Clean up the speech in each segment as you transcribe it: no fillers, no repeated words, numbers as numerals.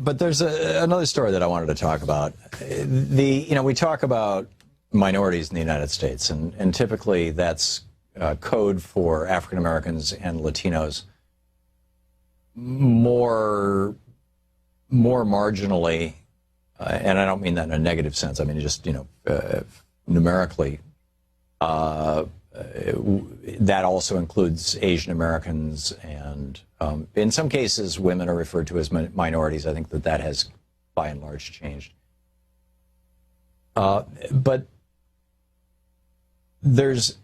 but there's another story that I wanted to talk about. We talk about minorities in the United States, and typically that's code for African Americans and Latinos more marginally, and I don't mean that in a negative sense. I mean just numerically. That also includes Asian Americans, and in some cases women are referred to as minorities. I think that has by and large changed. But there's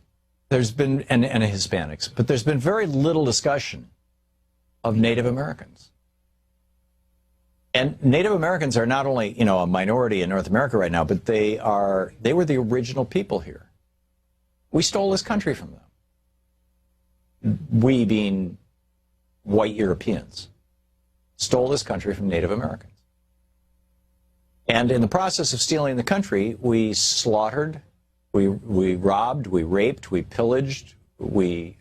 been, and Hispanics, but there's been very little discussion of Native Americans. And Native Americans are not only, a minority in North America right now, but they were the original people here. We stole this country from them. We being white Europeans stole this country from Native Americans. And in the process of stealing the country, we slaughtered, we robbed, we raped, we pillaged, the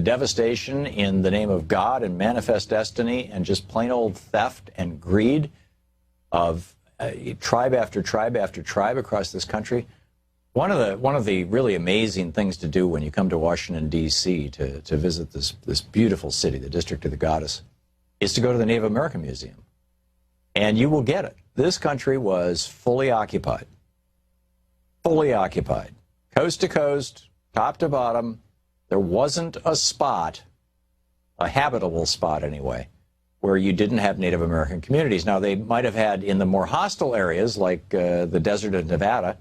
devastation in the name of God and manifest destiny and just plain old theft and greed of tribe after tribe after tribe across this country. One of the really amazing things to do when you come to Washington, D.C. to visit this beautiful city, the District of the Goddess, is to go to the Native American Museum. And you will get it. This country was fully occupied. Fully occupied. Coast to coast, top to bottom. There wasn't a spot, a habitable spot anyway, where you didn't have Native American communities. Now, they might have had in the more hostile areas, like the desert of Nevada,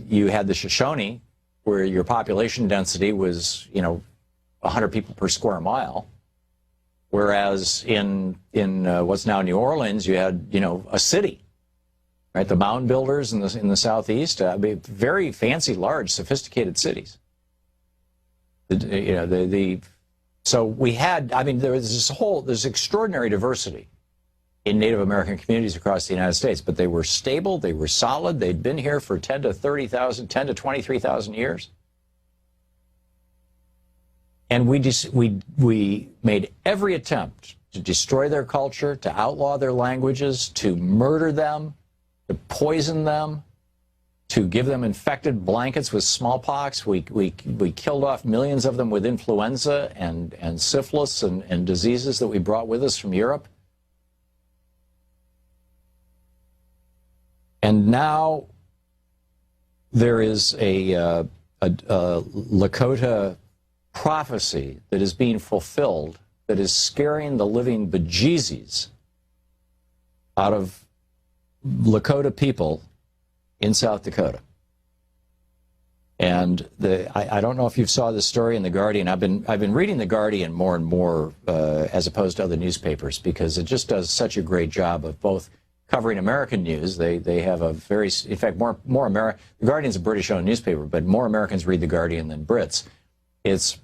you had the Shoshone, where your population density was, 100 people per square mile. Whereas in what's now New Orleans, you had, a city, right? The mound builders in the southeast, very fancy, large, sophisticated cities. So we had, there's extraordinary diversity in Native American communities across the United States, but they were stable, they were solid, they'd been here for 10 to 23,000 years. And we made every attempt to destroy their culture, to outlaw their languages, to murder them, to poison them, to give them infected blankets with smallpox. We killed off millions of them with influenza and syphilis and diseases that we brought with us from Europe. And now there is a LAKOTA prophecy that is being fulfilled that is scaring the living bejesus out of Lakota people in South Dakota. And I don't know if you saw this story in The Guardian. I've been reading The Guardian more and more as opposed to other newspapers, because it just does such a great job of both covering American news. They have a very, in fact, more The Guardian's a British-owned newspaper, but more Americans read The Guardian than Brits. It's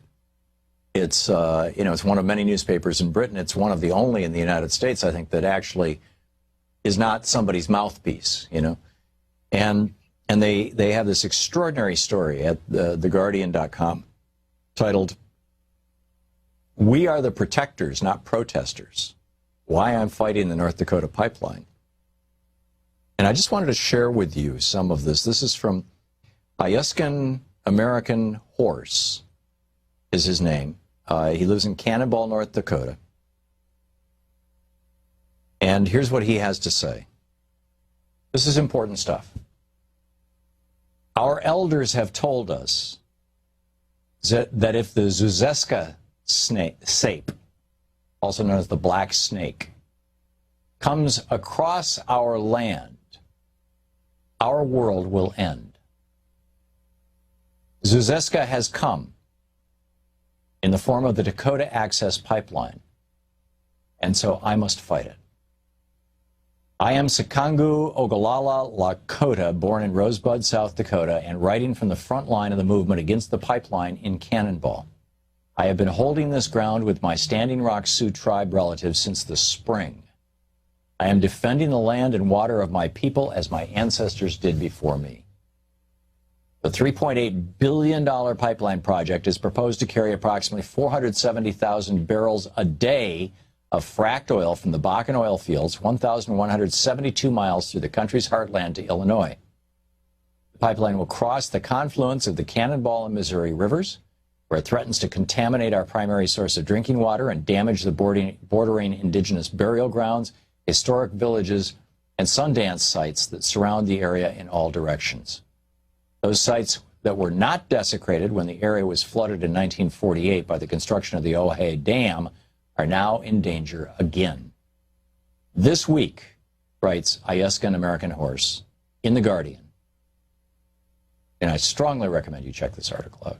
one of many newspapers in Britain. It's one of the only in the United States, I think, that actually is not somebody's mouthpiece, And they have this extraordinary story at theguardian.com titled, "We Are the Protectors, Not Protesters. Why I'm Fighting the North Dakota Pipeline." And I just wanted to share with you some of this. This is from Ayuskin American Horse, is his name. He lives in Cannonball, North Dakota. And here's what he has to say. This is important stuff. "Our elders have told us that if the Zuzeska sape, also known as the black snake, comes across our land, our world will end. Zuzeska has come in the form of the Dakota Access Pipeline, and so I must fight it. I am Sikangu Ogallala Lakota, born in Rosebud, South Dakota, and writing from the front line of the movement against the pipeline in Cannonball. I have been holding this ground with my Standing Rock Sioux tribe relatives since the spring. I am defending the land and water of my people as my ancestors did before me. The $3.8 billion pipeline project is proposed to carry approximately 470,000 barrels a day of fracked oil from the Bakken oil fields, 1,172 miles through the country's heartland to Illinois. The pipeline will cross the confluence of the Cannonball and Missouri rivers, where it threatens to contaminate our primary source of drinking water and damage the bordering indigenous burial grounds, historic villages, and Sundance sites that surround the area in all directions. Those sites that were not desecrated when the area was flooded in 1948 by the construction of the Ojai Dam are now in danger again. This week, writes Ayeskan American Horse in The Guardian, and I strongly recommend you check this article out.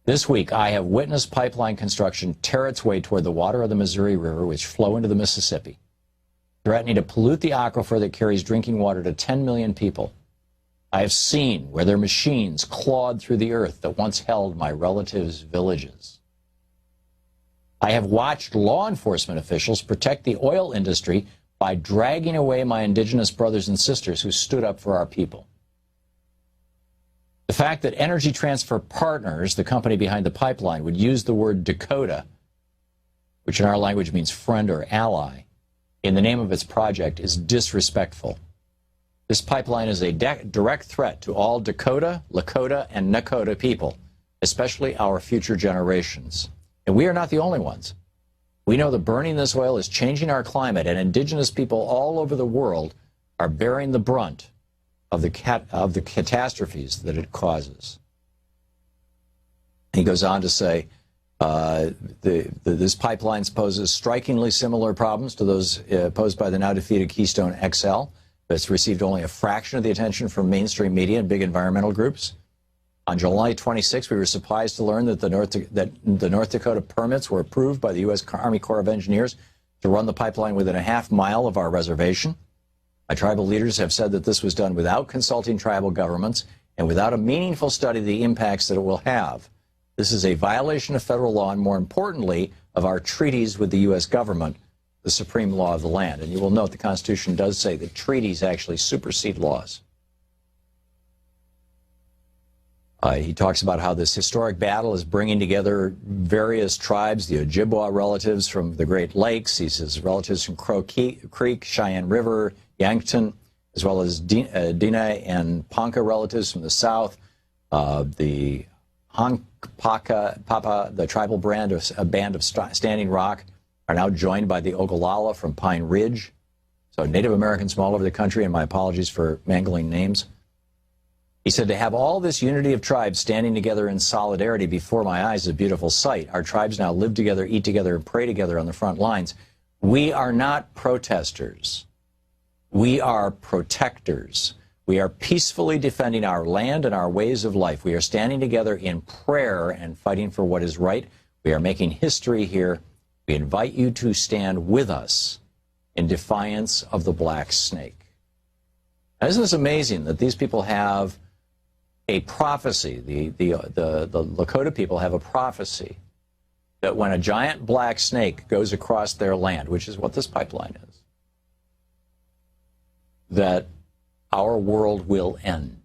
This week, I have witnessed pipeline construction tear its way toward the water of the Missouri River, which flow into the Mississippi, threatening to pollute the aquifer that carries drinking water to 10 million people. I have seen where their machines clawed through the earth that once held my relatives' villages. I have watched law enforcement officials protect the oil industry by dragging away my indigenous brothers and sisters who stood up for our people. The fact that Energy Transfer Partners, the company behind the pipeline, would use the word Dakota, which in our language means friend or ally, in the name of its project is disrespectful. This pipeline is a direct threat to all Dakota, Lakota, and Nakota people, especially our future generations. And we are not the only ones. We know that burning this oil is changing our climate, and indigenous people all over the world are bearing the brunt of the catastrophes that it causes. He goes on to say, this pipeline poses strikingly similar problems to those posed by the now-defeated Keystone XL. It's received only a fraction of the attention from mainstream media and big environmental groups. On July 26, we were surprised to learn that the North Dakota permits were approved by the U.S. Army Corps of Engineers to run the pipeline within a half-mile of our reservation. My tribal leaders have said that this was done without consulting tribal governments and without a meaningful study of the impacts that it will have. This is a violation of federal law and, more importantly, of our treaties with the U.S. government, the supreme law of the land. And you will note the Constitution does say that treaties actually supersede laws. He talks about how this historic battle is bringing together various tribes, the Ojibwa relatives from the Great Lakes, he says relatives from Crow Creek, Cheyenne River, Yankton, as well as Dene and Ponca relatives from the south, the Papa, the tribal band of Standing Rock, are now joined by the Ogallala from Pine Ridge. So Native Americans from all over the country, and my apologies for mangling names. He said, to have all this unity of tribes standing together in solidarity before my eyes is a beautiful sight. Our tribes now live together, eat together, and pray together on the front lines. We are not protesters. We are protectors. We are peacefully defending our land and our ways of life. We are standing together in prayer and fighting for what is right. We are making history here. We invite you to stand with us in defiance of the black snake. Now, isn't this amazing that these people have a prophecy? The Lakota people have a prophecy that when a giant black snake goes across their land, which is what this pipeline is, that our world will end.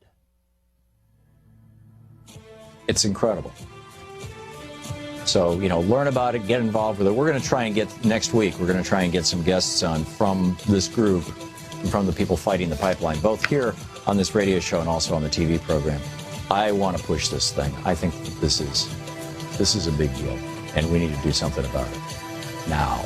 It's incredible. So, learn about it, get involved with it. We're going to try and get, next week, we're going to try and get some guests on from this group, from the people fighting the pipeline, both here on this radio show and also on the TV program. I want to push this thing. I think that this is a big deal, and we need to do something about it now.